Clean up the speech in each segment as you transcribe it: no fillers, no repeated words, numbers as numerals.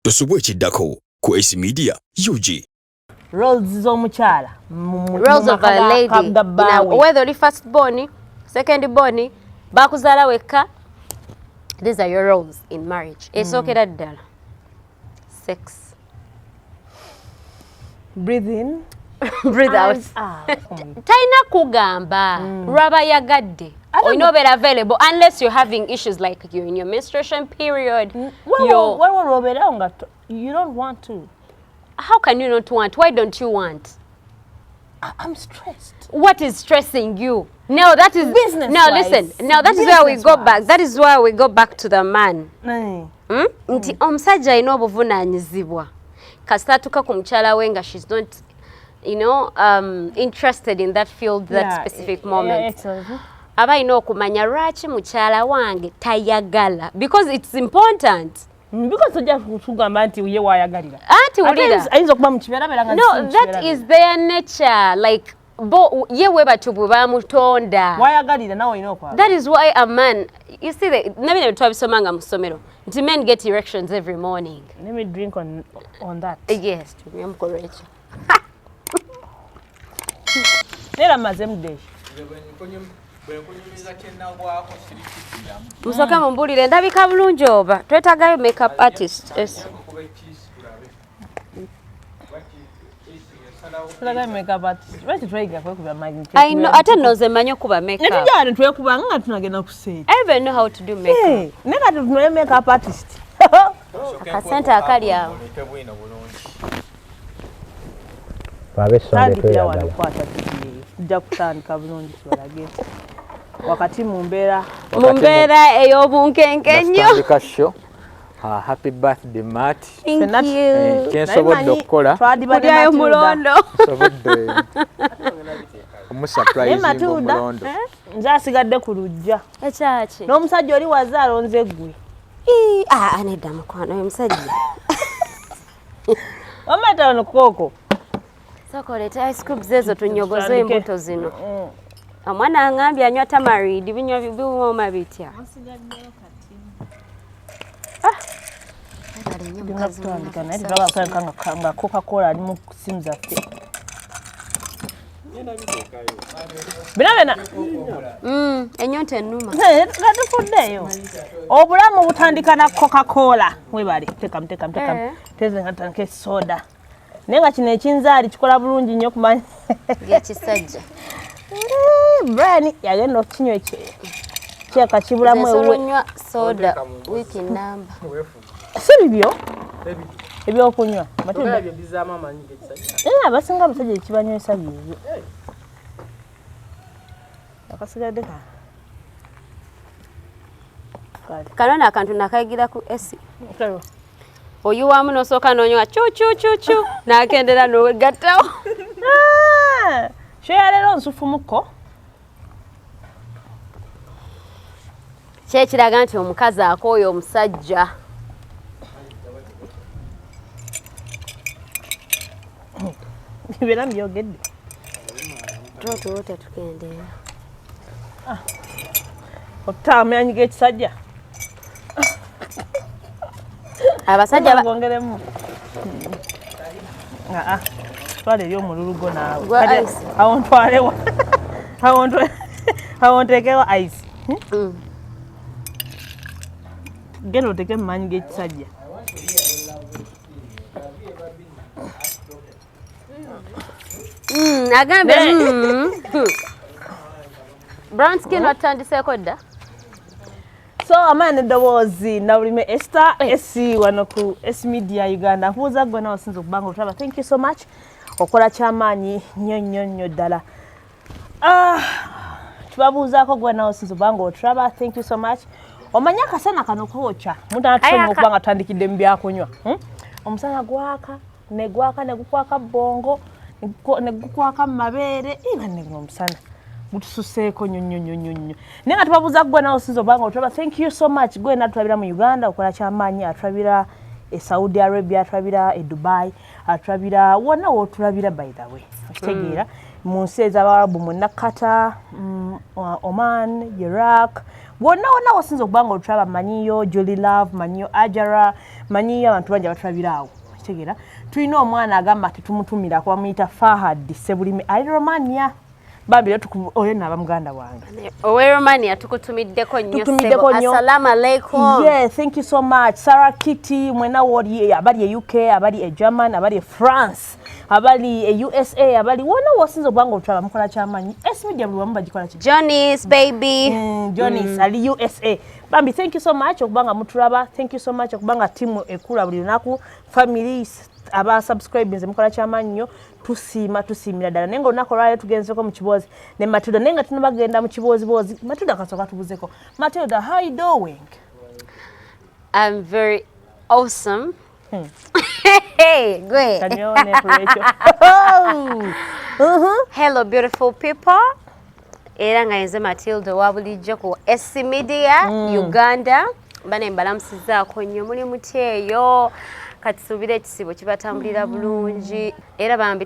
Tosubwe chiddako ku AC Media UG. Roles z'omukyala. Roles of a lady. Whether the first born, second born, bakuzala weka. These are your roles in marriage. It's okay that dala. Sex. Breathe in. Breathe out. Taina kugamba. Raba yagadde. Or you know better available unless you're having issues like you're in your menstruation period. You don't want to. How can you not want? Why don't you want? I'm stressed. What is stressing you? No, that is business. Now listen. Now that is where we go back. That is where we go back to the man. Nti omusajja alina obuvunaanyizibwa. Kasita tuka ku mukyala we nga she's not, you know, interested in that field, that specific moment. Aba alina okumanya lwaki mukyala wange tayagala, because it's important. Because tugamba nti uye wayagalira. Anti ulira. Ayinza okuba mu kibeera nga no, that is their nature. Like ye webatubu bamutonda. Wayagalira nawe olina okwagala. That is why a man, you see, nabina twabisomanga mu ssomero nti men get erections every morning. Let me drink on that. Yes, I'm correct. Nera mazem day. Musoka mumbulire ndabika bulungi oba twetagayo makeup artist. Yes. I know, ate noze manyo kuba makeup. Netujana twekuba nga tunagenda ku set. I even know how to do makeup. Neka tunwe makeup artist. Akasenta akali awo. Babe sonde tuyagala. Tujja kutandika bulungi twalage. Wakati mumbeera ey'obunkenkenyo. Show. Happy birthday, Matt. Thank you. Kyensobodde okukola. Kulyayo mulondo. Sobodde omusurprise mulondo. Nze asigadde ku lujja. Ekyaki? N'omusajja oli waza alonze ggwe. Anedda mukwano oyo musajja. Wamata ono kooko. Sokoleta ice cubes ezo tunyogoze embuto zino. Omwana angambye anywa tamarind binywa biwoma bitya. Nga Coca-Cola ali mu simu zaffe. Bina Enyonta ennuma. Gatufuddeyo. Obulamu butandika na Coca-Cola. Webale, tekamu. Teze nga tanke soda. Naye nga kino ekinzaali kikola bulungi nnyo kumanya. Gekisajja. Brian yagenda okukinywa kyeka kibulamu ewe. Onywa soda wiki namba. Si bibyo? Ebyokunywa. Matunda bizaamu amanyi gekisajja. Abasinga abasajja ekibanywesa bibyo. Akasigadde ka. Kanona akantu nakayigira ku esi. Oyiwamu n'osooka n'onywa cu n'akendera n'owegattawo. Shya leero nsufumuko. Kyekiraga nti omukazi akooye omusajja. Bibeera byogedde. Tutuwo tetukendeera. Otamyanyi g'ekisajja. Abasajja bongeremu. Twale eri omululugo naawe. Awontwalewa. Awontekewa ice. Genda oteke mu maanyi g'ekisajja. Agambe brown skin watandiseeko dda. So amaana eddoboozi Nawulime Esther esi wano ku AC Media Uganda. Mpuuza gwe nawe osinza okubanga otulaba. Thank you so much. Okola kyamaanyi nnyo ddala. Tubabuuzaako gwe nawe osinza okubanga otulaba. Thank you so much. Omanya akasana kano kookya. Muntu anatusonyiwa okubanga tutandikidde mu byakunywa. Omusana gwaka, ne gukwaka bbongo, ne gukwaka mu mabeere. Banne omusana gutususeeko nnyo. Naye nga tubabuuza gwe nawe osinza okubanga otulaba. Thank you so much. Gwe natulabira mu Uganda okola kyamaanyi, atulabira e Saudi Arabia, atulabira e Dubai, atulabira wonna wootulabira by the way. Okitegeera mu nsi ez'Abarabu mwonna Qatar, Oman, Iraq, wonna wasinza okuba nga olutulaba manyiyo Julie Love, manyiyo Ajara, manyiyo abantu bangi abatulabiraawo. Kitegeera tulina omwana agamba tetumutumira kuba muyita Fahad Sebulimi ali Romania. Bambi oyo naba muganda wange. Owe Romania tukutumiddeko nnyo sebo. Assalamu alaikum. Yeah, thank you so much. Sarah Kitty, mwena wodi abali e UK, abali e German, abali e France, abali e USA, abali wona wasinzo bwango utwala mukola chamanyi. Media buli wamba gikola chi. Johnny's baby. Johnny's ali USA. Bambi, thank you so much okubanga mutulaba. Thank you so much okubanga timu ekula buli lunaku, families aba subscribers mukola chamanyi nnyo. Tusiimira ddala nenga olunaku olwaleero tugenzeko mu kibozi ne Matilda nenga tunabagenda mu kibozibozi. Matilda kasooka tubuzeko. Matilda, how you doing? I'm very awesome. Hey, great. Hello beautiful people. Era nga nze Matilda wa bulijjo ku SC Media Uganda. Bane mbalamusizaako nnyo muli mutyeyo. Kati subira ekisibo kibatambulira bulungi era bambi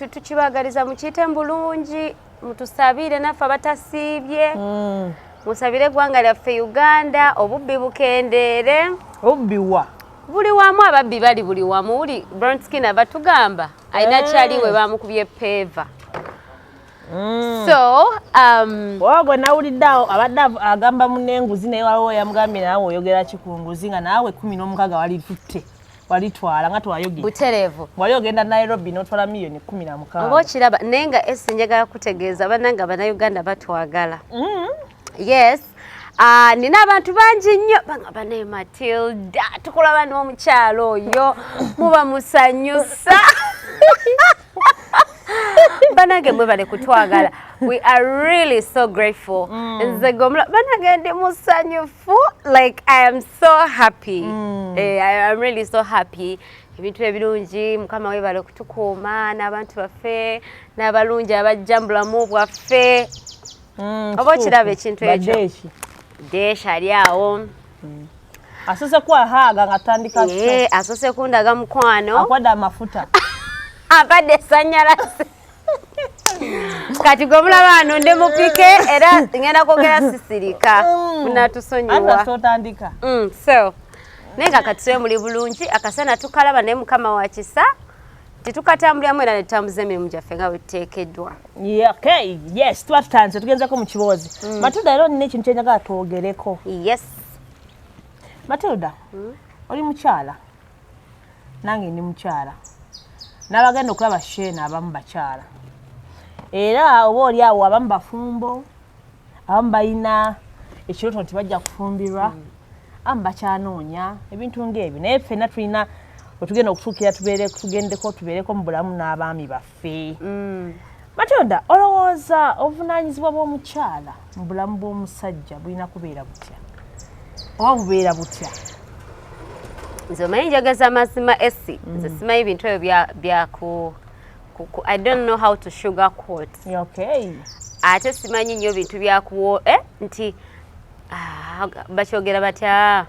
tukibagaliza mukiyite bulungi mutusabire naffe abatasiibye musabire eggwanga lyaffe Uganda obubbi bukendeere obubbiwa buli wamu ababbi bali buli wamu buli brown skin abatugamba ayina kyaliwe bamukubye peva so wagwe nawuliddeawo abadde agamba munenguzi naye waliwo yamugambye naawe oyogera kikunguzi nga naawe 16 wali tutte walitwala nga twayogera buterevu wali ogenda Nairobi n'otwala million 16 oba okiraba nenga esi njagala kutegeeza bannanga bannayuganda batwagala yes nina abantu bangi nnyo bangamba ne Matilda tukulaba n'omukyalo oyo muba musanyusa banange mwe bale kutwagala we are really so grateful nze gomla banange ndi musanyufu like I am so happy I am really so happy ebintu ebirungi mukama we bale kutukuuma n'abantu baffe n'abalungi abajja mu bulamu bwaffe oba okiraba ekintu ekyo desha ali awo asose kwahaaga nga tandika asose kundaga mukwano akwada amafuta abadde sanyalasi kati gomulaba wano ndi mupike era ngenda kwogera sisirika munatusonyiwa sotandika so nenga kati muli bulungi akasana tukalaba naye mukama wa kisa titukatambuliramu era netutambuza emirimu gyaffe nga bwetuteekeddwa okay yes tuba tutanze tugenzako mu kibozi Matilda era nina ekintu kyenjagala twogereko yes Matilda oli mukyala nange ndi mukyala n'abagenda okulaba sheena abamu bakyala era oba oli awo abamu bafumbo abamu balina ekirooto nti bajja kufumbirwa abamu bakyanoonya ebintu ng'ebyo naye ffenna tulina wetugenda okutuukira tubeereko mu bulamu n'abaami baffe Matilda olowooza obuvunaanyizibwa bw'omukyala mu bulamu bw'omusajja bulina kubeera butya oba bubeera butya nze omanyi njageza amazima esi nze simanyi bintu ebyo byaku I don't know how to sugarcoat okay ate simanyi nnyo bintu byakuwo nti bakyogera batya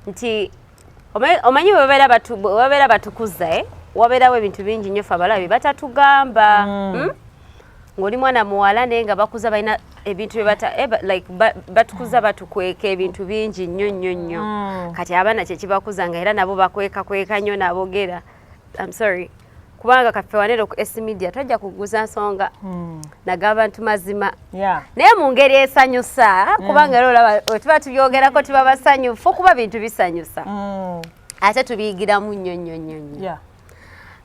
nti omanyi wabeera batukuza wabeerawo ebintu bingi nnyo fe abalabi batatugamba ng'oli mwana muwala naye nga bakuza balina ebintu like batukuza batukweka ebintu bingi nnyo kati abaana kyekibakuza nga era nabo bakweka nnyo nabogera I'm sorry kubanga kaffe wanero ku SC Media twajja kuguza nsonga naga abantu mazima naye mu ngeri esanyusa kubanga era olaba tuba tubyogerako tuba basanyufu kuba bintu bisanyusa ate tubiyigiramu nnyo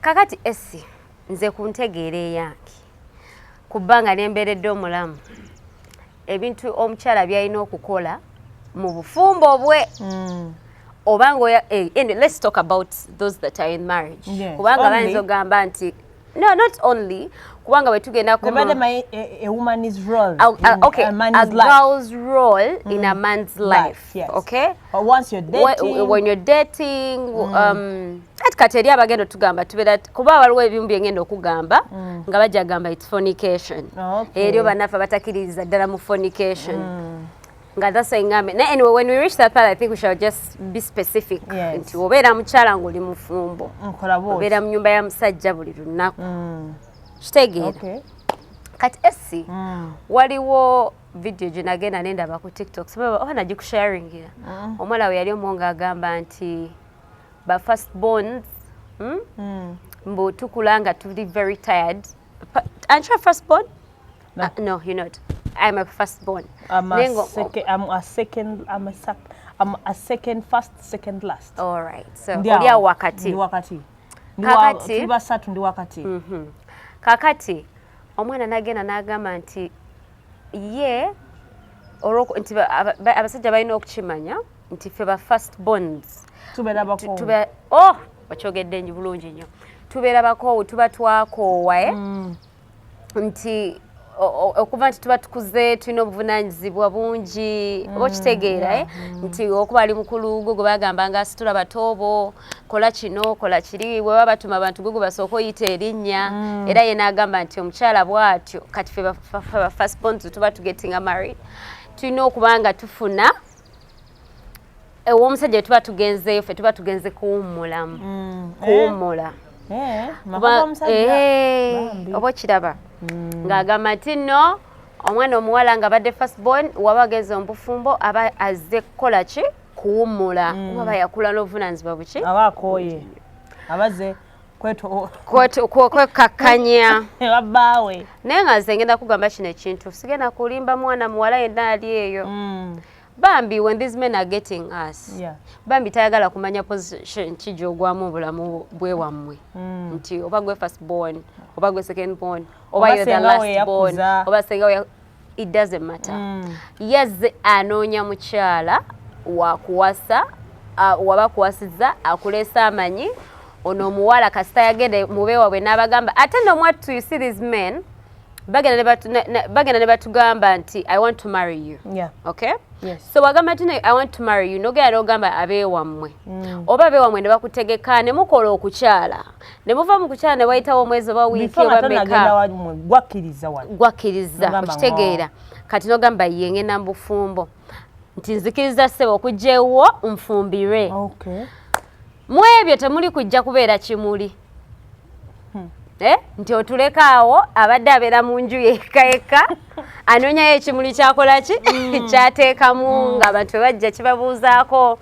kakati SC nze kuntegeera eyange kubanga nembeeredde omulamu ebintu omukyala byalina okukola mu bufumbo bwe obanga and let's talk about those that are in marriage kubanga bayinza ogamba nti no not only kubanga bwetugenda a woman's role okay a girl's role in a man's life yes. Okay but once you're dating when you're dating kati eri abagenda tugamba tubeera kuba waliwo ebimu byengenda okugamba nga bajja gamba it's fornication eri obanafe batakiririza ddala mu fornication that's why anyway when we reach that part I think we shall just be specific nti obeera mukyala ng'oli mufumbo obeera mu nyumba ya musajja buli lunaku kitegeera kati esi waliwo video gye nagenda nendaba ku TikTok oba nagikusharingira omwana we yali omuwonga agamba nti ba first borns mbu tukula nga tuli very tired. Aren't you a first born? No. No, you're not. I'm a first born. I'm a second first, second last. All right. So oli wakati. Ndi wakati. Kakati. Basatu ndi wakati. Kakati omwana nagenda nagamba nti ye olwo nti abasajja balina okukimanya nti fe ba first borns tubeera bakoowu bakyogedde nji bulungi nnyo tubeera bakoowu tuba twakoowa nti okuva nti tuba tukuze tulina obuvunaanyizibwa bungi oba okitegeera nti okuba ali mukulu gwe bagambanga asitula batoobo kola kino kola kiri bwe baba batuma abantu gwe basooka oyita erinnya era ye n'agamba nti omukyala bw'atyo kati fe ba first borns tuba tugettinga married tulina okuba nga tufuna ew'omusajja tuba tugenzeeyo fe tuba tugenze kuwummulamu kuwummula oba okiraba ng'agamba nti nno omwana omuwala nga badde first born waba ageze omubufumbo aba azze kukola ki kuwummula oba yakula n'obuvunaanyizibwa buki aba akooye abaze kwekakkanya babbaawe naye nga nze ngenda kugamba kino ekintu sigenda kulimba mwana muwala yenna ali eyo bambi when these men are getting us bambi tayagala kumanya position ki gy'ogwamu obulamu bwe wammwe nti oba gwe first born oba gwe second born oba you're the last born oba senga it doesn't matter yazze anoonya mukyala wakuwasa waba kuwasizza akuleesa amanyi ono omuwala kasita yagende mubeewabwe n'abagamba ate nomwattu you see these men bagenda ne batugamba nti I want to marry you. Okay? Yes. So wagamba nti I want to marry you nogera n'ogamba abeewammwe oba abeewammwe ne bakutegeka ne mukola okukyala ne muva mu kukyala ne wayitawo omwezi oba wiiki oba meka gwakkiriza okitegeera kati n'ogamba ye ngenda mu bufumbo nti nzikiriza ssebo okujja ewo nfumbirwe mu ebyo temuli kujja kubeera kimuli nti otuleka awo abadde abeera mu nju yekka anoonyayo ekimuli kyakola ki kyateekamu ng'abantu bwe bajja kibabuuzaako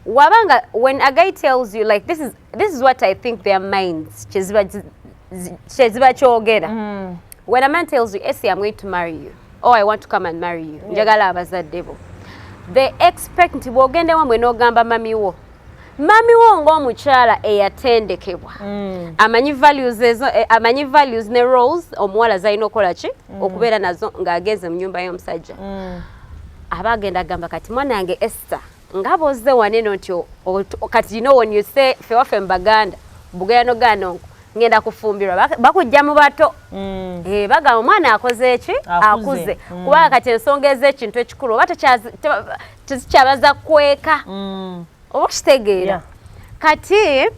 wabanga when a guy tells you like this is what I think their minds kyeziba kyogera when a man tells you Essie, I'm going to marry you or I want to come and marry you njagala abazadde bo they expect nti bw'ogende wamwe n'ogamba mami wo ng'omukyala eyatendekebwa amanyi values ne roles omuwala zalina okukola ki okubeera nazo ng'ageze mu nyumba y'omusajja aba agenda agamba kati mwanange Esther ng'aba ozze waneno nti kati you know when you say fe waffe mu Baganda bugayano ganonko ngenda kufumbirwa bakujja mu bato bagamba omwana akoze eki akuze kubanga kati ensonga ez'ekintu ekikulu oba tekyabaza kweka oba okitegeera kati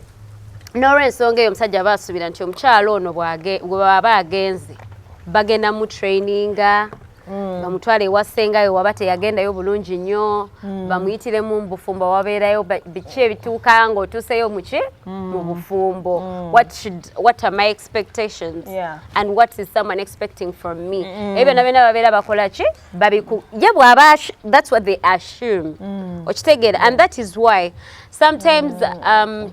n'olw'ensonga eyo omusajja aba asuubira nti omukyalo ono bwe baba agenze bagenda mu traininga bamutwala ewa ssengayo waba teyagendayo bulungi nnyo bamuyitiremu mu bufumbo wabeerayo biki ebituuka ng'otuuseyo muki mu bufumbo what are my expectations and what is someone expecting from me ebyo byonna babeera bakola ki ye bw'aba that's what they assume okitegeera and that is why sometimes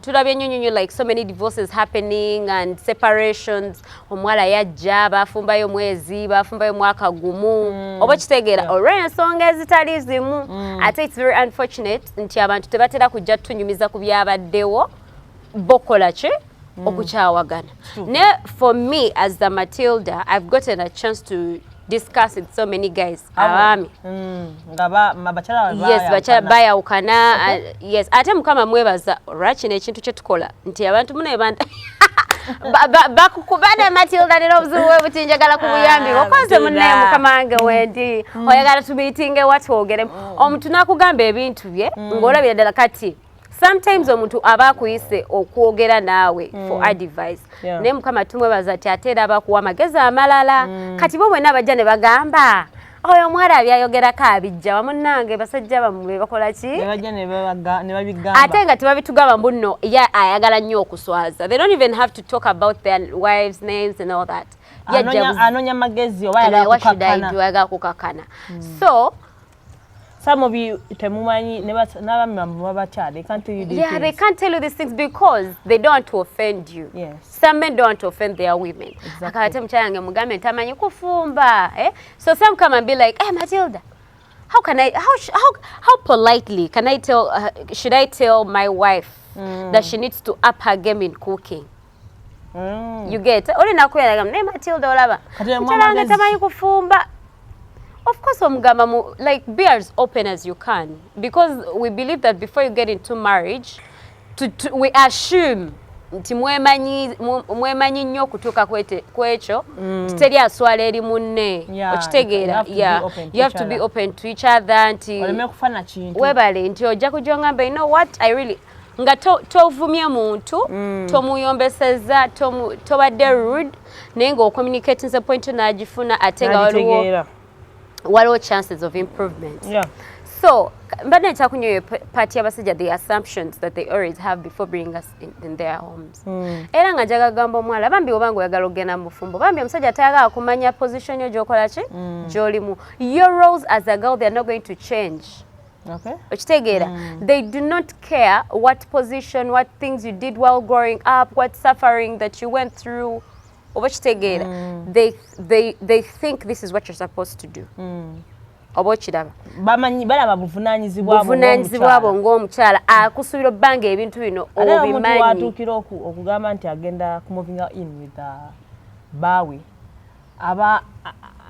tulabye nnyo like so many divorces happening and separations omuwala yajja bafumbayo mwezi bafumbayo mwaka gumu oba kitegeera olw'ensonga ezitali zimu ate it's very unfortunate nti abantu tebatera kujja tunyumiza ku byabaddewo bokola ki okukyawagana ne for me as the Matilda I've gotten a chance to discuss with so many guys abaami yes bakyala bayawukana yes ate mukama mwebaza olwakino ekintu kye tukola nti abantu munebanda bakukubana Matilda nero obuzibu bwe buti njagala kubuyambi okoze munne mukama wange wendi oyagala tubiitinge watwogere omuntu nakugamba ebintu bye ng'olabira ddala kati sometimes omuntu aba akuyise okwogera naawe for advice naye mukama tumwebaza ati ate era abakuwa amagezi amalala kati bo bwenna bajja ne bagamba oyo omwala abyayogerako abijja wamunnange basajja bamwe bakola ki ate nga tebabitugamba mbu nno ye ayagala nnyo okuswaza they don't even have to talk about their wives names and all that anonya magezi oba yaga kukakana. So some of you temumanyi they can't tell you these things. They can't tell you these things because they don't want to offend you. Yes. Some men don't want to offend their women. Exactly. So some come and be like, hey Matilda, how politely can I tell should I tell my wife that she needs to up her game in cooking? You get hey Matilda of course, like be as open as you can, because we believe that before you get into marriage, we assume nti mwemanyi nnyo kutuuka kwekyo teri aswala eri munne okitegeera. You have to be open to each other nti webale nti ojja kujja ngamba you know what I really nga tovumye muntu tomuyombeseza tobadde rude naye nga ocommunicating point n'agifuna ate nga waliwo chances of improvement. So mbadde ntakunyoyo party abasajja the assumptions that they always have before bringing us in their homes. Era nga njaga gamba omwala bambi obanga oyagala ogenda mu bufumbo bambi omusajja tayagala kumanya position yo gy'okola ki gy'olimu. Your roles as a girl, they are not going to change. Okitegeera, they do not care what position, what things you did while growing up, what suffering that you went through. They think this is what you're supposed to do. Balaba buvunanyizibwabo ng'omukyala akusuubira obbanga ebintu bino obimanyi. Watuukira okugamba nti agenda moving in with baawe aba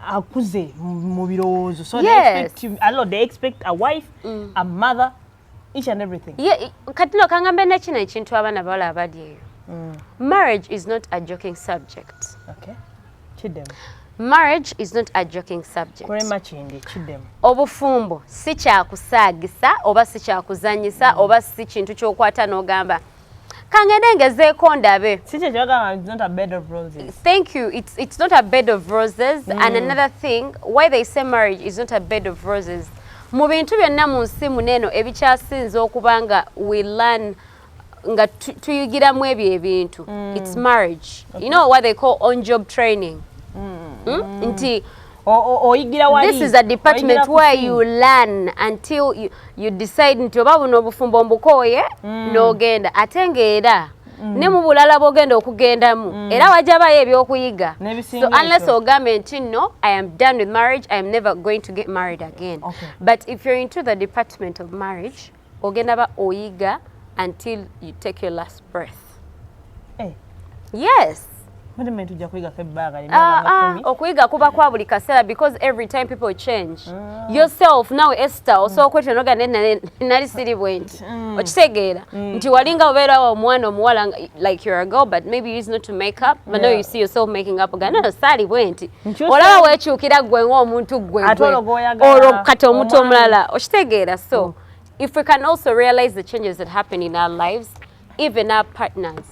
akuze mu birowoozo. So they expect a wife, a mother, each and everything. Kati no kangambe nakino ekintu abaana bawala abali eyo. Marriage is not a joking subject. Okay. Chidem. Marriage is not a joking subject. Chidem. Obufumbo si kyakusaagisa oba si kyakuzanyisa oba si kintu ky'okwata n'ogamba kangende ngezeeko ndabe. It's not a bed of roses. Thank you. It's not a bed of roses. And another thing, why they say marriage is not a bed of roses. Mu bintu byonna mu nsi muneeno ebikyasinze okubanga we learn nga tuyigiramu ebyo ebintu. It's marriage. You know what they call on-job training. Nti this is a department where you learn until you decide nti oba buno obufumbo mbukooye n'ogenda ate ng'era ne mu bulala bw'ogenda okugendamu era wajabayo ebyokuyiga. So unless ogambe nti no, I am done with marriage, I am never going to get married again. But if you're into the department of marriage, ogenda ba oyiga until you take your last breath. Yes. Okuyiga kuba kwa buli kaseera because every time people change. Yourself now Esther also kwete noga nali siri bwenti. Okitegeera nti walinga obeera omwana omuwala like you're a girl but maybe you used not to make up but now you see yourself making up again. No sali bwenti. Olaba wekyukira gwe ng'omuntu gwe. Olwo kati omuntu omulala. Okitegeera so if we can also realize the changes that happen in our lives, even our partners.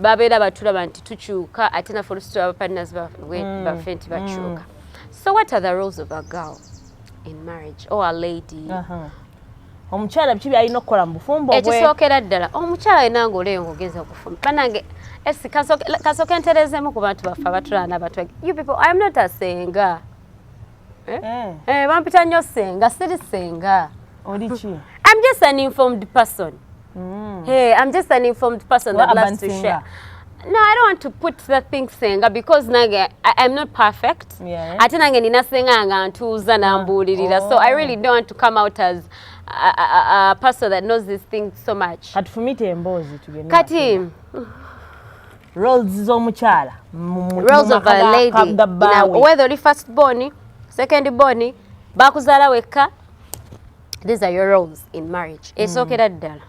Babera batulaba nti tukyuka ate naffe olusitu partners baffe nti bakyuka. So what are the roles of a girl in marriage or a lady? Omukyala biki byalina okukola mu bufumbo bwe? Ekisookera ddala omukyala alina ng'oleyo ng'ogenza okufumba. Banange kasooke ntereezeemu ku bantu baffe abatulana batwage. You people, I am not a senga. Bampita nnyo senga, siri senga. Olichi? I'm just an informed person. Hey, I'm just an informed person that loves to share. No, I don't want to put that thing senga because I'm not perfect. Ate nange nina senga nga ntuuza nambuulirira. So I really don't want to come out as a person that knows these things so much. Kati fumite emboozi tugende. Kati roles z'omukyala. Roles of a lady. Whether oli first born, second born, bakuzaala wekka. These are your roles in marriage. Esookera ddala.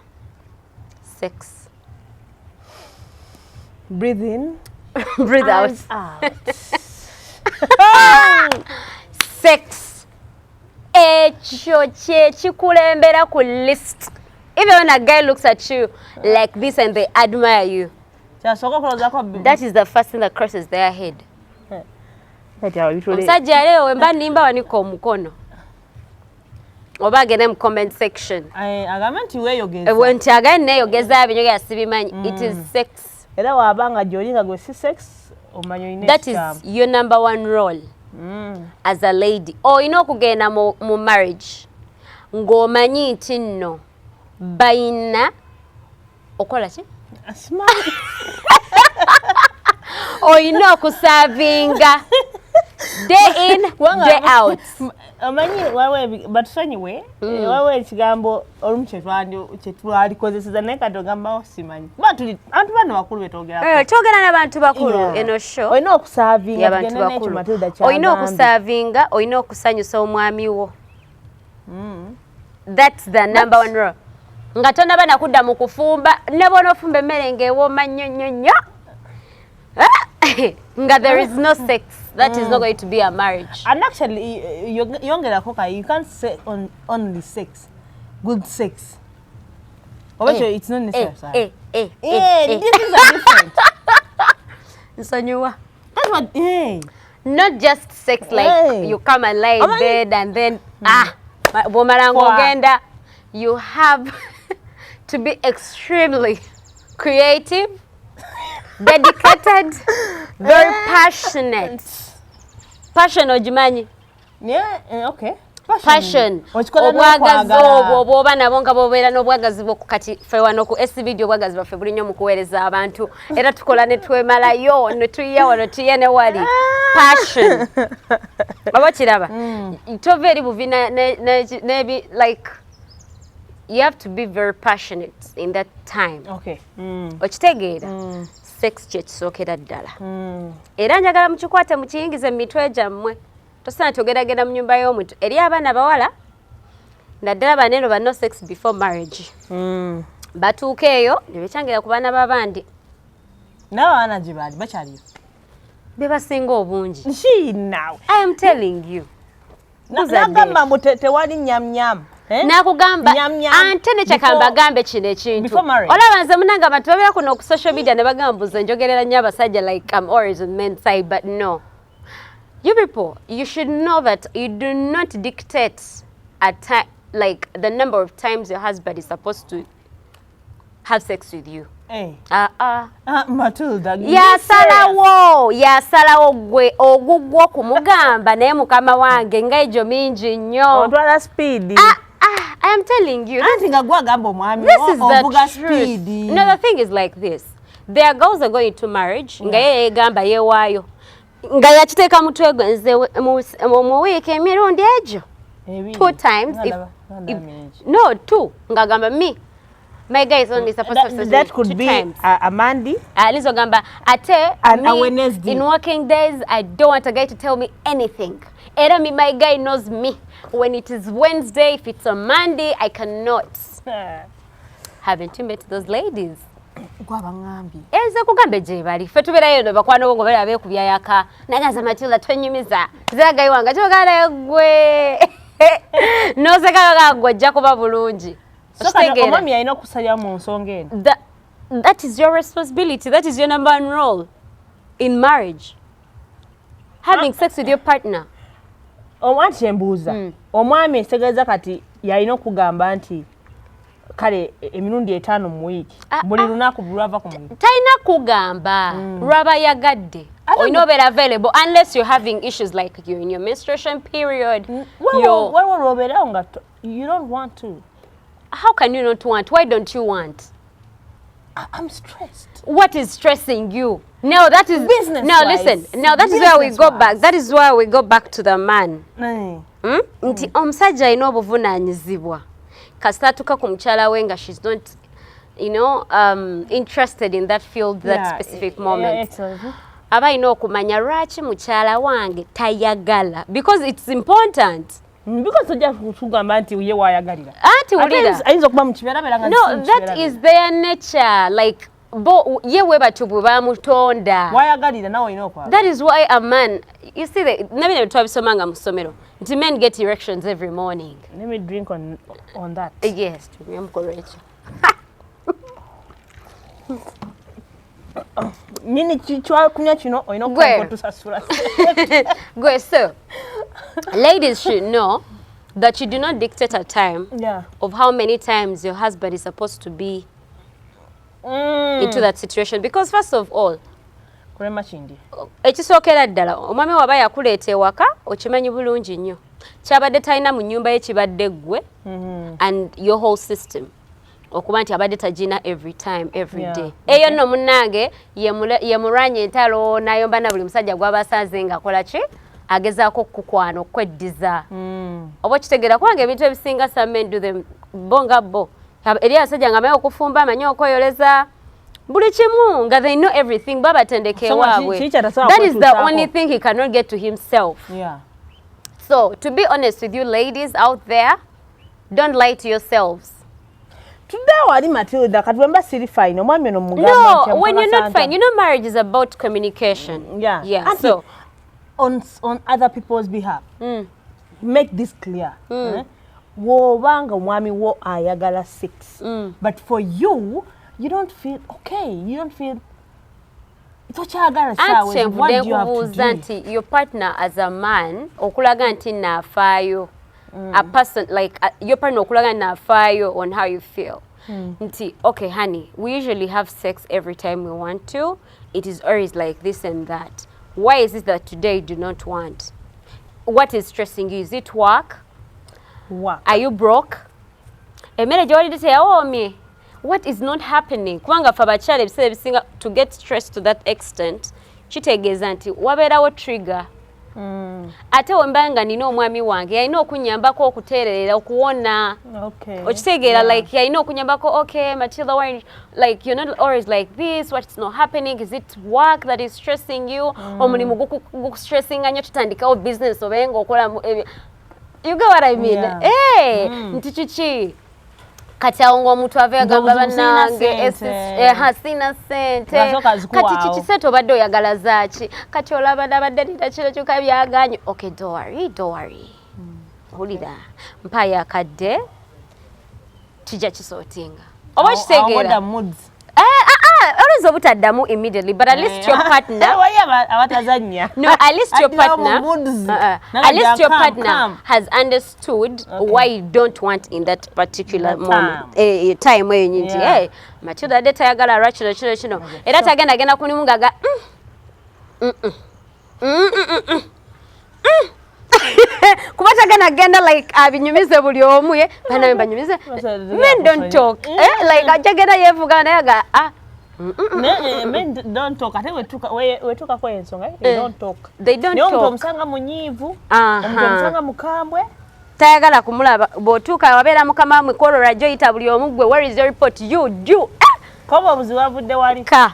Sex. Breathe in. Breathe out. Sex. Ekyo kye kikulembera ku list. Even when a guy looks at you like this and they admire you, that is the first thing that crosses their head. Omusajja leo wemba nimba waniko omukono. Oba agende mu comment section. Agamba nti weeyogeza. Nti agende neeyogeza binyoga sibimanyi. It is sex. Era wabanga gy'olinga gwe si sex That is your number one role as a lady. Oyina okugenda mu marriage ng'omanyi nti nno bayina okola ki? Oyina okusavinga day in, day out. Omanyi wawe batusonyiwe wawe ekigambo olumu kyetwalikozeseza naye kati ogambawo simanyi. Abantu bano bakulu betwogerako. Twogera n'abantu bakulu eno show. Oyina okusavinga abantu bakulu. Oyina okusavinga, oyina okusanyusa omwami wo. That's the number one rule. Nga tonaba nakudda mu kufumba ne bona ofumba emmere ng'ewooma nnyo. Nga there is no sex. That is not going to be a marriage. And actually, you can't say only sex, good sex. Obviously, it's not necessary. These things are different. That's what. Not just sex like you come and lie in bed and then you have to be extremely creative, dedicated, very passionate. Passion ojimanyi? Yeah, okay. Passion. Obwagazi obwo bwoba nabo nga bobeera n'obwagazi bwo kati ffe wano ku SBD obwagazi bwaffe buli nnyo mu kuweereza abantu era tukola ne twemalayo ne tuyiya wano tuyiye ne wali. Passion. Oba kiraba? Tova eri buvi nebi like you have to be very passionate in that time. Okay. Okitegeera? Sex kye kisookera ddala. Era njagala mukikwate mukiyingize mu mitwe gyammwe. Tosaana togeragera mu nnyumba y'omuntu. Eri abaana bawala naddala baneeno ba no sex before marriage. Batuuka eyo ne bekyangira ku baana b'abandi. N'abaana gye baali bakyaliyo. Be basinga obungi. Naawe. I am telling you. Nagamba mbu tewali nyamnyam. Nakugamba ante ne kyakamba gambe kino ekintu. Olaba nze munanga abantu babeera kuno ku social media ne bagamba nze njogerera nnyo abasajja like I'm always on men's side, but no. You people, you should know that you do not dictate like the number of times your husband is supposed to have sex with you. Matilda. Yasalawo gwe ogugwo kumugamba naye mukama wange nga ejo mingi nnyo. Ontwala speed. I am telling you. This is the truth. No, the thing is like this. There are girls that go into marriage. Nga ye gamba ye waayo. Nga yakiteeka mutwe gwe nze mu week emirundi egyo. 2 times. No, 2. Nga gamba me. My guy is only supposed to have that could be a Monday. Lizo gamba ate and a Wednesday. In working days, I don't want a guy to tell me anything. Era me, my guy knows me. When it is Wednesday, if it's a Monday, I cannot. Haven't you met those ladies? Eze kugambe gye bali. Ffe tubeerayo no bakwano bongo bali abeekubya yaka. Nagaza Matilda twenyumiza. Zagayi wange kyogala gwe. Noseka gwe ajja kuba bulungi. That is your responsibility. That is your number one role in marriage. Having sex with your partner. Omwati embuuza. Omwami etegeeza kati yalina okugamba nti kale emirundi 5 mu wiiki. Buli lunaku lwava ku muntu. Talina kugamba lwaba yagadde. Oyina obeera available unless you're having issues like you're in your menstruation period. You don't want to. How can you not want? Why don't you want? I'm stressed. What is stressing you? No, that is business. Now listen. Now that is where we go back. That is where we go back to the man. Nti omusajja alina obuvunaanyizibwa. Kasita atuuka ku mukyala we nga she's not, interested in that field, that specific moment. Aba alina okumanya lwaki mukyala wange tayagala. Because it's important. Because ojja kugamba nti ye waayagalira. Anti wulira. Ayinza okuba mu kibeera beera nga no, that is their nature. Like ye we batyo bwe bamutonda. Waayagalira nawe olina okwagala. That is why a man, you see, nabino twabisomanga mu ssomero nti men get erections every morning. Let me drink on that. Yes, tumyamukoroekyo. Nini kunywa kino olina okutusasula. Gwe, so ladies should know that you do not dictate a time of how many times your husband is supposed to be into that situation. Because first of all, Kulema kindi. Ekisookera ddala omwami waba yakuleeta ewaka okimanyi bulungi nnyo. Kyabadde talina mu nnyumba ye kibadde ggwe and your whole system. Okuba nti abadde tagina every time, every day. Eyo nno munnange ye mulwanye entalo n'ayomba na buli musajja gw'aba asanze ng'akola ki? Agezaako okukukwana okweddiza. Oba okitegeera kubanga ebintu ebisinga some men do them bonga bo. Eri abasajja nga amanyi okufumba, amanyi okweyoleza buli kimu nga they know everything babatendeke waabwe. That is the only thing he cannot get to himself. Yeah. So, to be honest with you ladies out there, don't lie to yourselves. Today wali Matilda katwemba siri fine omwami no mugamba nti no, when you're not fine, you know marriage is about communication. Yeah. And so on other people's behalf. Make this clear. Wobanga omwami wo ayagala sex. But for you don't feel okay. You don't feel what do you have to do? Your partner as a man okulaga nti nafaayo. A person like your partner okulaga nafaayo on how you feel. Nti okay honey, we usually have sex every time we want to. It is always like this and that. Why is it that today you do not want? What is stressing you? Is it work? Are you broke? Emere jolide say oh me. What is not happening? Kubanga fabachale ebisebe bisinga to get stressed to that extent. Kitegeeza nti wabeerawo trigger. Ate wembanga nina omwami wange yalina okunyambako okuteererera okuwona. Okitegeera like yalina okunyambako okay Matilda why like you're not always like this, what's not happening, is it work that is stressing you? Omulimu gukustressing nnyo tutandikawo business obenga okola you get what I mean? Yeah. Nti kiki kati awo ng'omuntu ava yagamba bannange sina ssente kati kikisente obadde oyagala zaaki kati olabadde nita kiro kyokka byaganye okay don't worry wulira mpaayo akadde kijja kisootinga oba kitegeera always obutaddamu immediately, but at least your partner no, at least your partner has understood why you don't want in that particular moment time where you need to hey Matilda de tayagala ra kino era tagenda kunimu ngaga kuba genda like abinyumize buli omu ye bana banyumize men don't talk like ajagenda yevuga naye ga men don't talk. Ate wetuka kwa ensonga they don't talk. They don't talk. Omuntu omusanga munyivu, omuntu omusanga mukambwe. Tayagala kumulaba botuka wabeera mukama mwe kolora joyita buli omugwe where is your report you koba obuziwavudde wali ka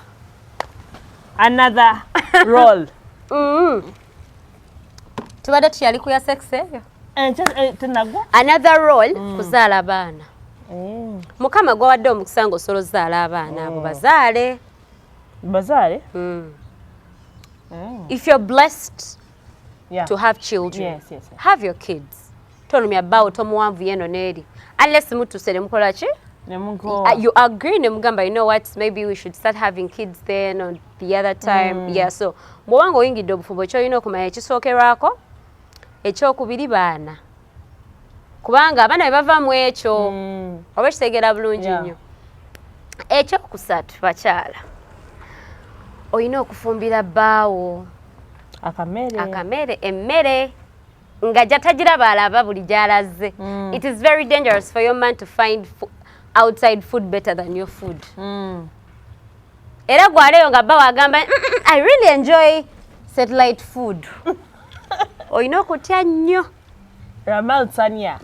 another role. Tubadde tuyali kuya sex eyo tenagwa another role kuzaala abaana. Mukama gwawadde omukisa ng'osolozaala abaana abo bazaale. If you're blessed to have children, have your kids. Tonumya bbaawo tomuwanvu yeno n'eri. Unless mutuse ne mukola ki? You agree ne mugamba, you know what, maybe we should start having kids then on the other time. Yeah, so bw'obanga oyingidde obufumbo ky'olina okumanya ekisookerwako ekyokubiri baana. Kubanga abaana bwe bavaamu ekyo oba kitegeera bulungi nnyo. Ekyokusatu bakyala olina okufumbira bbaawo akamere emmere nga jatagiraba alaba buli gy'alaze. It is very dangerous for your man to find outside food better than your food. Era gwaleyo nga bba wagamba I really enjoy satellite food. Olina okutya nnyo Rama Tanya.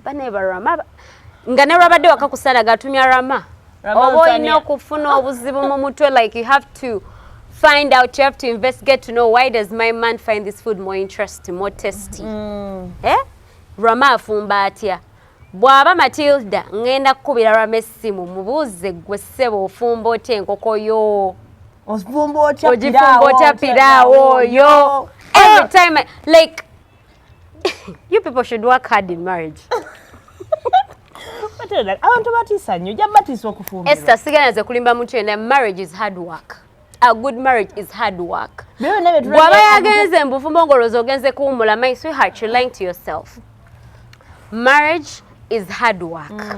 Bane barama. Nga ne rabadde wakakusala gatumya rama. Obo olina okufuna obuzibu mu mutwe like you have to find out, you have to investigate to know why does my man find this food more interesting, more tasty. Rama afumba atya. Bw'aba Matilda ngenda kukubira Rama essimu mubuuze gwe ssebo ofumba otya enkoko yo. Ofumba otya piraawo yo. Every time like you people should work hard in marriage. Esther, sigana ze kulimba muntu yena, marriage is hard work. A good marriage is hard work. Bwaba yagenze mbufumbo ngolozo ogenze kuwumula, my sweetheart, you're lying to yourself. Marriage is hard work.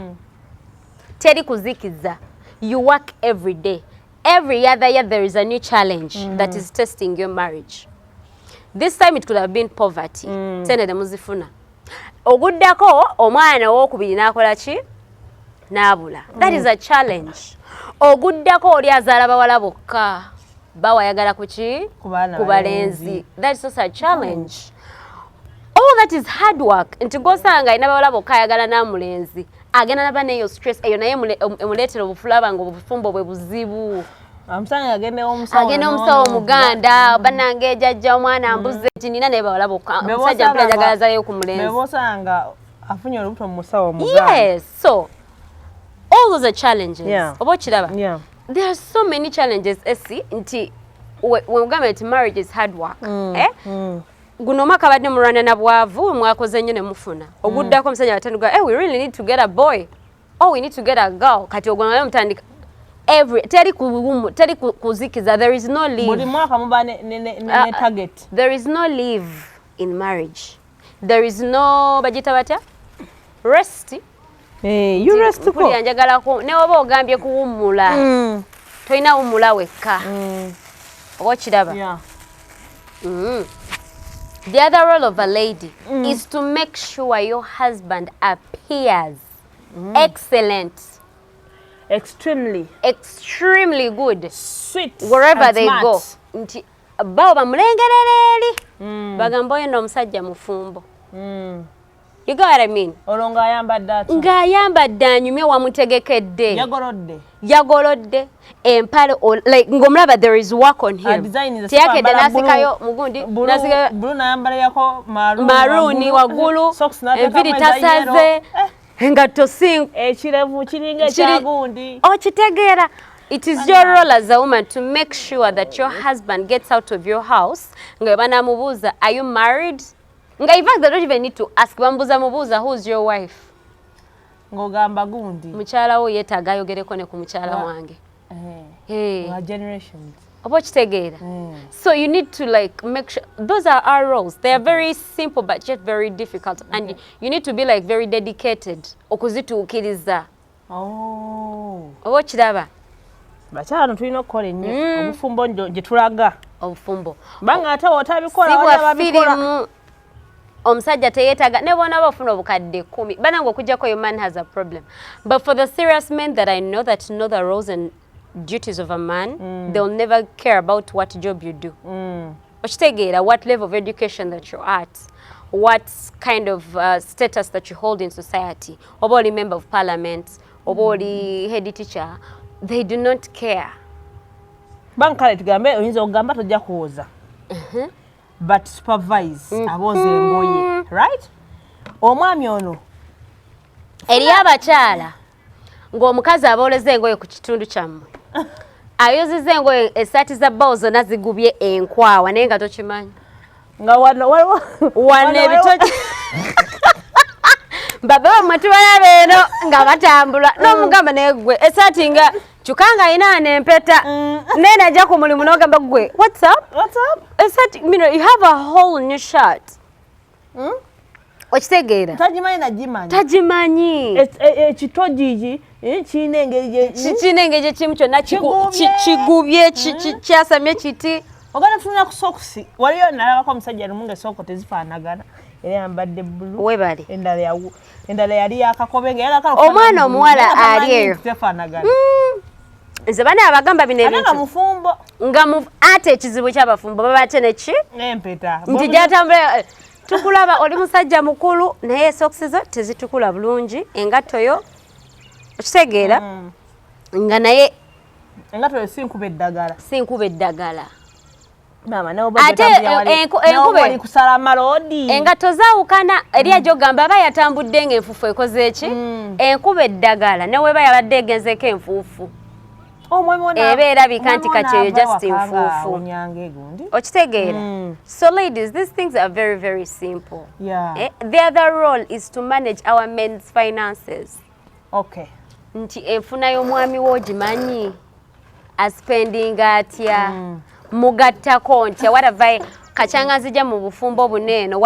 Teri kuzikiza. You work every day. every other year there is a new challenge that is testing your marriage. This time it could have been poverty. Tenede muzifuna. Oguddako omwana w'okubiri n'akola ki? N'abula. That is a challenge. Oguddako oli azaala bawala bokka. Bawayagala ku ki? Ku balenzi. That is also a challenge. All that is hard work. Nti gosanga ina bawala bokka ayagala n'amulenzi. Agenda naba neyo stress eyo naye emuleetera obufulaba nga obufumbo bwe buzibu. Amusanga agende omusawo Muganda banange jajja omwana ambuze eti nina naye bawala bokka. Musajja mpira jagala zayo ku mulenzi. Bebosanga afunye olubuto mu musawo Muganda. Yes, so all those are challenges. Oba kiraba. Yeah. There are so many challenges esi nti when we marriage is hard work. Guno maka badde mulwana na bwavu mwakoze nnyo ne mufuna. Oguddako omusajja atanduga, we really need to get a boy. Oh, we need to get a girl. Kati ogwo nayo mutandika teri kuzikiza. There is no leave. Buli mwaka muba ne target. There is no leave in marriage. There is no bajita batya? Rest. You rest ko. Kuli anjagala ko ne oba ogambye kuwummula. Toina wummula wekka. Oba kiraba. Yeah. The other role of a lady is to make sure your husband appears excellent. Extremely good. Sweet. Wherever they go. Nti bao bamulengerera eri. Bagamba oyo n'omusajja mufumbo. You got what I mean? Olonga ayambadde ati. Ng'ayambadde anyumye wamutegekedde. Yagolodde. Empale like ngomulaba there is work on him. Tiyakedde nasikayo mugundi. Blue nayambala yako maroon waggulu. Enviri tasaze. Engatto sink. Ekirevu kiringa ekyagundi. Okitegeera. It is your role as a woman to make sure that your husband gets out of your house. Nga banamubuuza, are you married? Nga in fact they don't even need to ask. Mubuuza, who's your wife? Ngogamba gundi. Mukyala wo yeetaaga ayogereko ne ku mukyala wange. Generations. Oba kitegeera. So you need to like make sure those are our roles. They are very simple but yet very difficult, and you need to be like very dedicated okuzituukiriza. Oba kiraba. Bakyala tulina okukola ennyo obufumbo gye tulaga. Obufumbo. Banga ate otabikola wali ababikola. Omusajja teyeetaaga ne bona bafuna obukadde 10. Banange okujjako your man has a problem. But for the serious men that I know that know the roles and duties of a man, they'll never care about what job you do. Okitegeera, what level of education that you're at, what kind of status that you hold in society, oba oli member of parliament, oba oli head teacher, they do not care. Bankale tugambe oyinza okugamba tojja kuwoza. But supervise aboze engoye, right? Omwami ono eri abakyala ng'omukazi abooleza engoye ku kitundu kyammwe ayozeza engoye esaati za bbawo zonna zigubye enkwawa naye nga tokimanyi nga wano ebitoki baba bamwe tubalaba eno nga batambula n'omugamba naye ggwe esaati nga kyukanga ayina n'empeta naye najja ku mulimu n'ogamba ggwe what's up esaati you have a whole new shirt okitegeera tagimanyi ekitogi kirina engeri gye kimu kyonna kigubye kyasamye kiti ogenda tunula ku sokisi waliyo nalabako omusajja lumu ng'esoko tezifaanagana era yambadde bbulu webale endala yali yakakobe omwana omuwala ali eyo nze bane abagamba bino ebintu mufumbo nga ate ekizibu ky'abafumbo baba ate neki n'empeta nti gyatambula tukulaba oli musajja mukulu naye sokisi zo tezitukula bulungi engatto okitegeera nga naye engatto sinkuba eddagala ate engatto zaawukana eri ajogamba aba yatambudde ng'enfuufu ekoze eki enkuba eddagala ne weba yabadde egenzeeko enfuufu eba erabika nti kati eyo just enfuufu okitegeera. So ladies, these things are very very simple. The other role is to manage our men's finances. Nti enfuna y'omwami wo ogimanyi aspendinga atya mugattako ntya whatever kachanga nzija mu bufumbo buneeno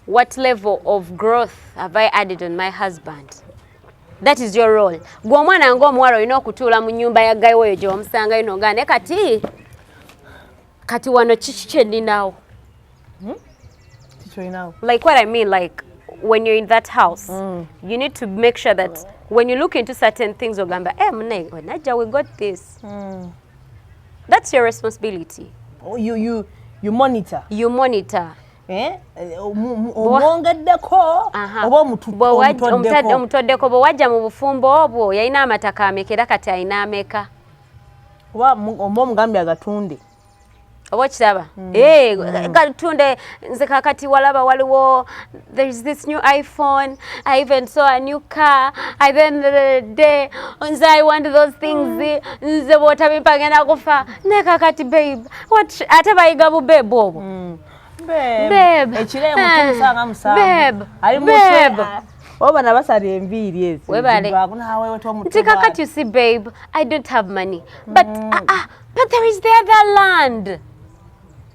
what level of growth have I added on my husband? That is your role. Gwe omwana ng'omuwala olina okutuula mu nnyumba ya ggayi weyo gye wamusangayo n'ogaane kati wano kiki kye nninawo. Like what I mean, like when you're in that house, you need to make sure that when you look into certain things, ogamba, Naja, we got this. That's your responsibility. You monitor. You monitor. Omwongeddeko oba omutoddeko bwe wajja mu bufumbo obwo yalina amataka ameka era kati alina ameka oba omugambye agatunde oba okiraba gatunde nze kakati walaba waliwo there is this new iPhone, I even saw a new car, I then the day nze I want those things nze bw'otabimpa ngenda kufa ne kakati babe ate bayiga bu babe obwo babe ekiremu tumusanga musango ali babe oba nabasali enviiri ezi nti kakati you see babe I don't have money but there is the other land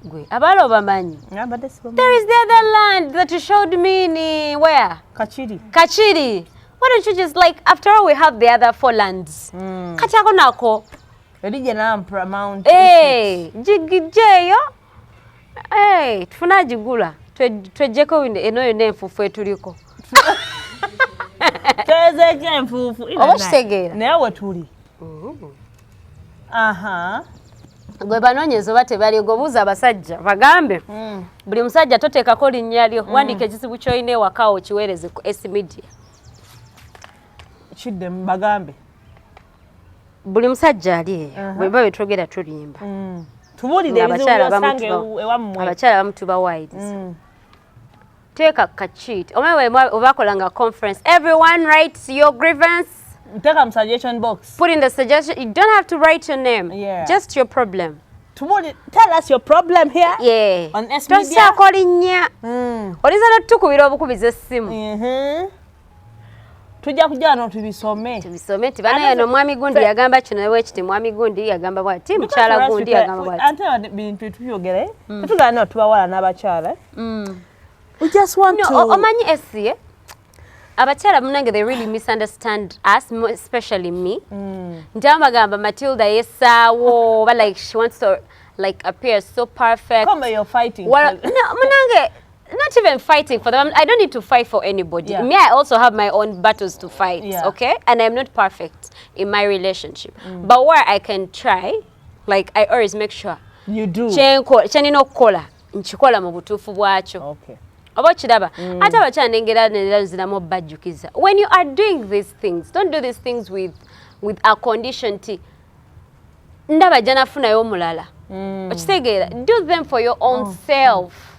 gwe abalo bamanyi there is the other land that you showed me in where Kachiri why don't you just like after all we have the other 4 lands kati ako nako elije nampra mount jigijeyo tufuna jigula twejjeko eno yonna enfuufu etuliko twezeko enfuufu oba kitegeera naye we tuli gwe banoonyeza oba tebaligo buuza abasajja bagambe buli musajja toteekako linnya lyo wandika ekizibu ky'olina ewaka okiweereze ku S-Media kiddemu bagambe buli musajja ali eyo bwe biba betwogera tulimba tubulire abakyala abamu tuba wides teeka kachit omewe obakolanga conference everyone writes your grievance take a suggestion box put in the suggestion you don't have to write your name just your problem tell us your problem here on S-Media tosaako linnya oliza notukubira obukubiza essimu tujja kujja no tubisome nti banaye no mwami gundi yagamba kino newe kiti mwami gundi yagamba bwati mukyala gundi yagamba bwati ate bintu tubyogere tetugana tubawala n'abakyala we just want to omanyi esiye abakyala munange they really misunderstand us especially me nti amagamba Matilda yesaawo but like she wants to like appear so perfect come you're fighting munange not even fighting for them. I don't need to fight for anybody. Me, I also have my own battles to fight, okay? And I'm not perfect in my relationship. But where I can try, like I always make sure. You do. Chenino kola, nchikola mu butuufu bwakyo. Okay. Oba kiraba. Ate abakyala nengera neziramu bajjukiza. When you are doing these things, don't do these things with a condition ti. Ndaba jana funa yo mulala. Okitegeera. Do them for your own self.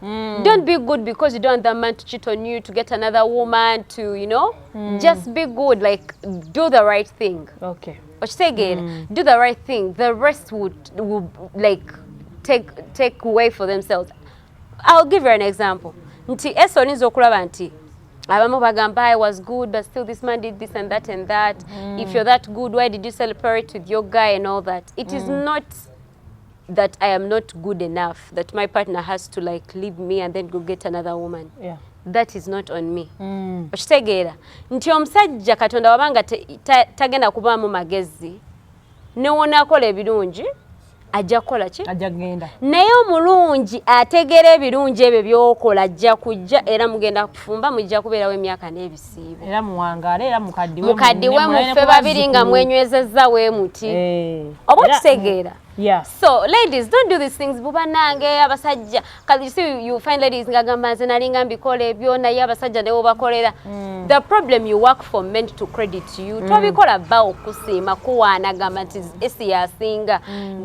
Don't be good because you don't want that man to cheat on you, to get another woman, to, you know, just be good, like, do the right thing. Okay. But say again, do the right thing. The rest would like, take away for themselves. I'll give you an example. Nti eso nizo kulaba nti abamu bagamba I was good, but still this man did this and that and that. If you're that good, why did you celebrate with your guy and all that? It is not that I am not good enough, that my partner has to like leave me and then go get another woman. That is not on me. Okitegeera nti omusajja Katonda wabanga tagenda kubaamu magezi newona akola ebirungi ajja kukola ki ajja genda naye omulungi ategera ebirungi ebyo byokola ajja kujja era mugenda kufumba mujja kubeerawo emyaka n'ebisiibe era muwangaale era mukaddiwe muffe babiri nga mwenywezezza weemuti oba okitegeera. So ladies, don't do these things buba nange abasajja because you see you find ladies ngagamba nze nalinga mbikola ebyo naye abasajja ne obakolera. The problem you work for meant to credit you. Tobikola ba okusiima kuwaana gamba nti esi yasinga.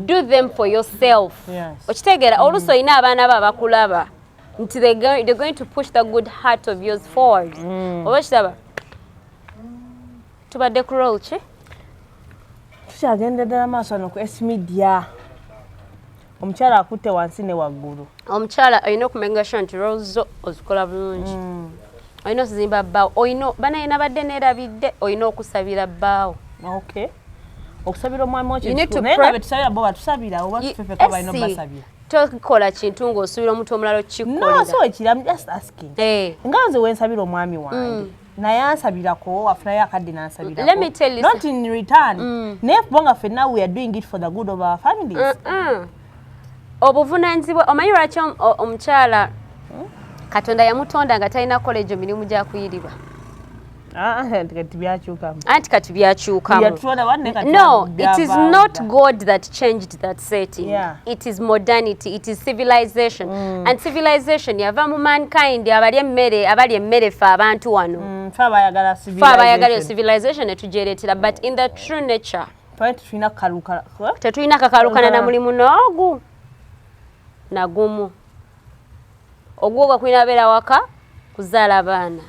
Do them for yourself. Okitegeera oluso ina abaana babakulaba nti they're going to push the good heart of yours forward. Oba kitaba tubadde ku roll ki tukyagenda maaso no ku S-Media omukyala akutte wansi ne waggulu. Omukyala olina okumenga sure nti rolls zo ozikola bulungi. Olina okuzimba bbaawo olina banaye nabadde neerabidde olina okusabira bbaawo. Okay. Okusabira omwami okyo naye nga betusabira bo batusabira oba tufefe ko balina basabira. Tokola kintu ng'osubira omuntu omulala okikkolera. No, so I'm just asking. Nga nze wensabira omwami wange naye ansabirako afunayo akadde n'ansabirako. Let me tell you, not in return. Naye kubanga ffenna we are doing it for the good of our families. Obuvunaanyizibwa omanyi lwaki omukyala Katonda yamutonda nga talina college mirimu gya kuyirirwa. Anti kati byakyukamu. No, it is not God that changed that setting. It is modernity, it is civilization. And civilization yava mu mankind abali emmere fe abantu wano. Fe abayagala civilization etujereetera, but in the true nature tetulina kakalukana na mulimu n'ogu nagumu. Ogwo gakwina beera waka kuzaala abaana.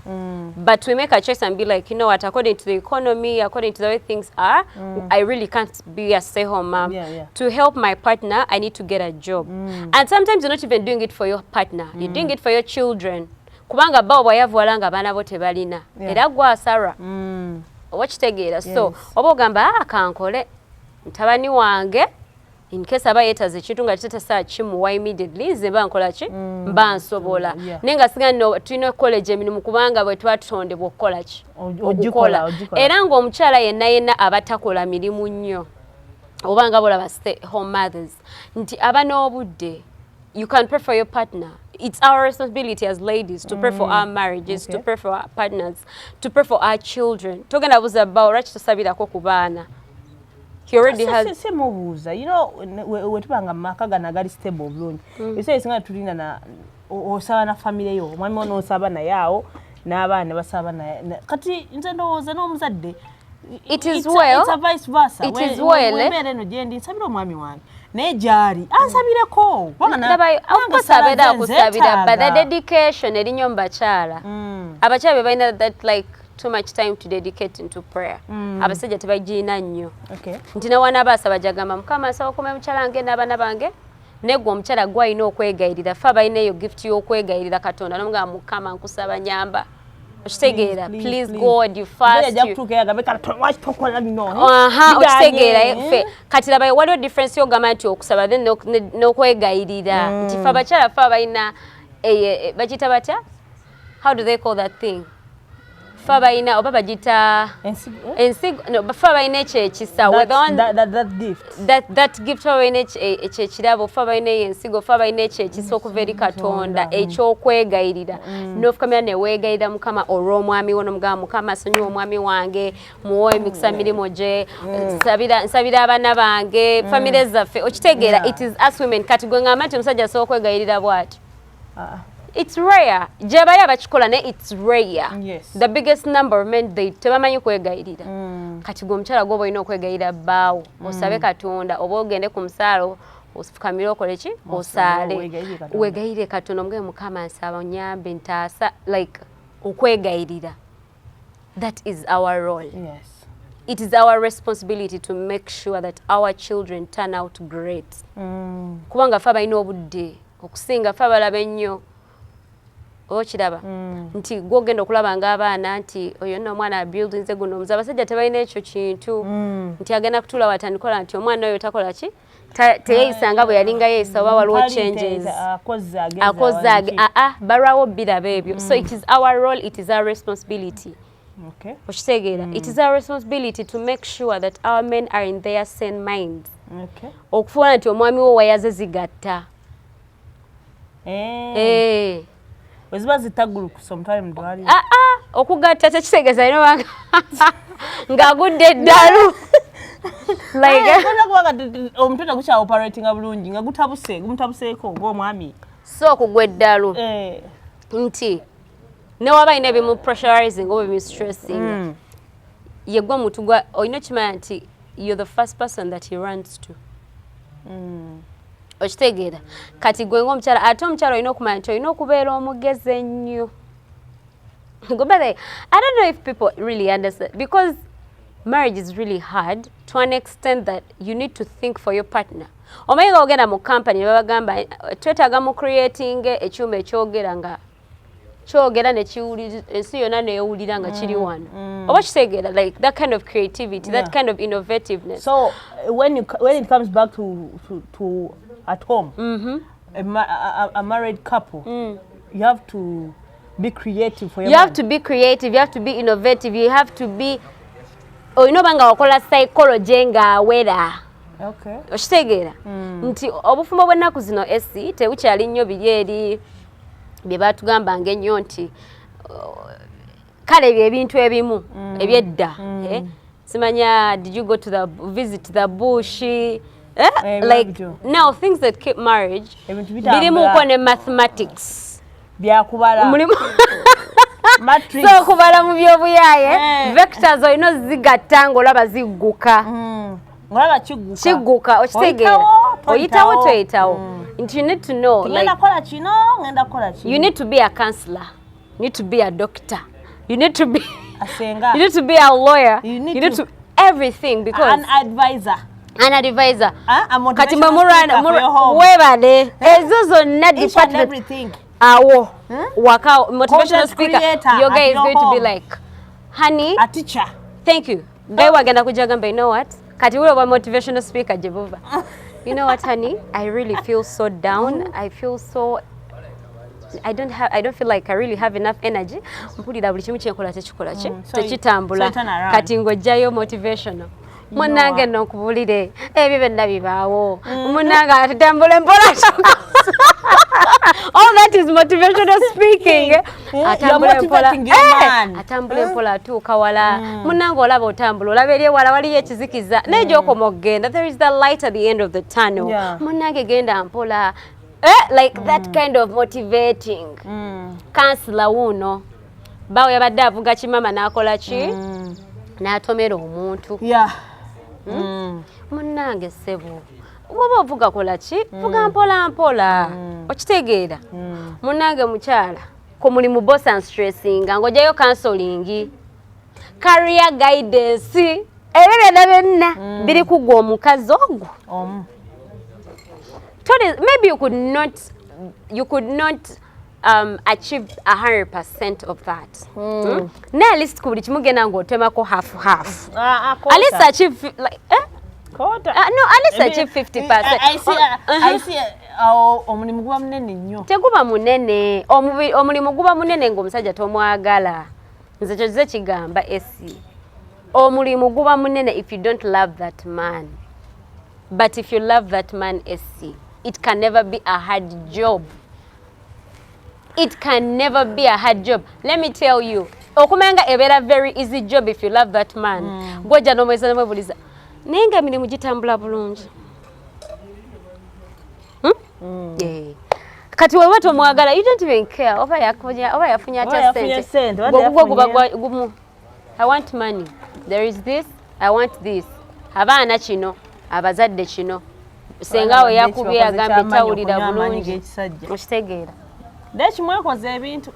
But we make a choice and be like, you know what, according to the economy, according to the way things are, I really can't be a stay-home mom. To help my partner, I need to get a job. And sometimes you're not even doing it for your partner. You're doing it for your children. Kubanga bao bwayavuwala nga abaana bo tebalina. Era gwe asara. Okitegeera. So, oba ogamba kankole mutabani wange in case aba yeetaze ekintu nga kitasa kimuwa immediately nze mba nkola ki mba nsobola naye nga singa no tulina college emirimu kubanga bwe twatondebwa okukola ki okukola era ng'omukyala yenna abatakola mirimu nnyo oba nga bolaba stay home mothers nti aba n'obudde. You can pray for your partner. It's our responsibility as ladies to pray for our marriages, to pray for our partners, to pray for our children. Togenda buza bawo lwaki tosabirako ku baana. He already has. You know, wetubanga maka gana gali stable bulungi. Ese isinga tulina na osaba na family yo. Mwami ono osaba na yao n'abaana basaba na kati nze ndowooza n'omuzadde. It is well. It's a vice versa. It is well. Wemere no jendi nsabira omwami wange. Ne jari ansabireko. Kusabira kusabira but the dedication erinyo mbakyala. Abakyala balina that like too much time to dedicate into prayer. Abasajja tebagina nnyo. Nti nawana basaba jagamba mukama asaba kume mukyala nge n'abaana bange negwa omukyala gwalina okwegayirira fe abalina eyo gift y'okwegayirira Katonda n'omugamba mukama nkusaba nyamba. Okitegeera, please God you fast you. Okitegeera fe kati laba waliwo difference y'ogamba nti okusaba then n'okwegayirira nti fe abakyala fe abalina bagita batya, how do they call that thing? Fabaina oba bagita ensigo no fabaina ekisa that gift fabaina ekirabo fabaina ensigo fabaina ekisa okuva eri Katonda ekyokwegayirira n'ofukamira ne weegayirira mukama olw'omwami wo n'omugamba mukama sonyiwa omwami wange muwe emikisa mirimo gye nsabira abaana bange famire zaffe okitegeera. It is us women kati gwe ngamba nti omusajja asobola okwegayirira bw'ati. It's rare. Jebaya bachikola ne it's rare. The biggest number of men they tebamanyi kwegayirira. Kati gwe omukyala gwo boyina okwegayirira bbaawo osabe Katonda oba ogende ku musaalo ofukamire okole ki osaale wegayirire Katonda omugebe mukama nsaba onyambe ntaasa like okwegayirira. That is our role. It is our responsibility to make sure that our children turn out great. Kubanga fe balina obudde okusinga fe balaba ennyo okiraba nti gwogenda okulaba ng'abaana nti oyo nno omwana buildinze guno omuze abasajja tebalina ekyo kintu nti agenda kutula watandikola nti omwana oyo takola ki teyeyisa bwe yalinga yeyisa oba waliwo changes akoze balwawo biraba ebyo. So it is our role, it is our responsibility. Okitegeera, it is our responsibility to make sure that our men are in their sane minds. Okufuula nti omwami wo wayaze zigatta. Weziba zitagulu sometimes ndwali. Okugatta tekitegeeza ino wanga ng'agudde eddalu. Like omutoto gukya operating bulungi nga gumutabuseeko ng'omwami. So okugwa eddalu. Nti newaba ina ebimu pressurizing oba ebimu stressing. Yegwe omuntu gwa olina okimanya nti you're the first person that he runs to. Okitegeera kati gwe ng'omukyala ate omukyala olina okumanya nti olina okubeera omugezi ennyo. I don't know if people really understand because marriage is really hard to an extent that you need to think for your partner. Omanyi nga ogenda mu company ne babagamba twetaaga mu creating ekyuma ekyogera nga kyogera ne kiwulira ensi yonna neewulira nga kiri wano. Oba kitegeera like that kind of creativity, that kind of innovativeness. So when it comes back to at home, a married couple, you have to be creative for your You have to be creative, you have to be innovative, you have to be banga wakola psychology nga awera. Okay. Okitegeera nti obufumbo bw'ennaku zino esi tebukyali nnyo biri eri bye batugamba ng'ennyo nti kale ebintu ebimu ebyedda simanya did you go to visit the bush like now things that keep marriage birimuko ne mathematics byakubala mulimu matrix so kubala mu byobuyaaye vectors olina zigatta ng'olaba zigguka ngolaba kigguka okitegeera oyitawo toyitawo nti you need to know ngenda kola kino ngenda kola kino you need to be a counselor, you need to be a doctor, you need to be asenga you need to be a lawyer, you need to everything because an advisor kati murana webale ezo zonna department awo waka motivational speaker your guy is going to be like honey a teacher thank you guy wagenda kujagamba you know what kati ule wa motivational speaker jebuva you know what honey I really feel so down I feel so I don't feel like I really have enough energy mpulira buli kimu kyenkola tekikola tekitambula kati ngojjayo motivational munange nokubulire ebyo byonna bibaawo munange atambule mpola all that is motivational speaking atambule mpola atuuka wala munange olaba otambula olaba eri ewala waliyo ekizikiza n'egyokoma okugenda there is the light at the end of the tunnel munange genda mpola like that kind of motivating counselor wuno bawo yabadde avuga kimama n'akola ki n'atomera omuntu munange ssebo woba ovuga kola ki vuga mpola mpola okitegeera munange mukyala ko mulimu boss and stressing ng'ojjayo counseling career guidance ebyo byonna biri kugwa omukazi ogwo maybe you could not achieve 100% of that. Na at least kubuli kimugenda ng'otemako half. At least achieve like quarter. No, at least achieve 50%. I see. Omulimu guba munene nnyo. Teguba munene. Omulimu guba munene ng'omusajja tomwagala. Nze kyoze kigamba esi. Omulimu guba munene if you don't love that man. But if you love that man esi, it can never be a hard job. It can never be a hard job. Let me tell you. Okumanga ebera very easy job if you love that man. Gwoja nomweza namwebuliza. Nenga mirimu gitambula bulungi. Kati wewe tomwagala you don't even care. Oba yafunya ata sente. Gumu. I want money. There is this. I want this. Abaana kino. Abazadde kino. Senga we yakubye agambe tawulira bulungi. Okitegeera. Dechi mwakoze ebintu.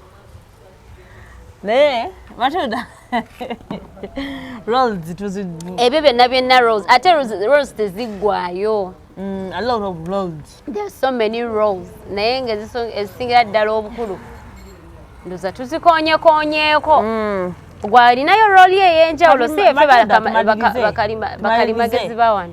Ne, Matilda. Rolls tuzi. Ebyo byonna rolls. Ate rolls tezigwayo. A lot of rolls. There's so many rolls. Naye ezisingira ddala obukulu. Ndoza tuzikonyeeko. Gwalinayo roll ye yenjawulo si efe bakalimagezi bawana.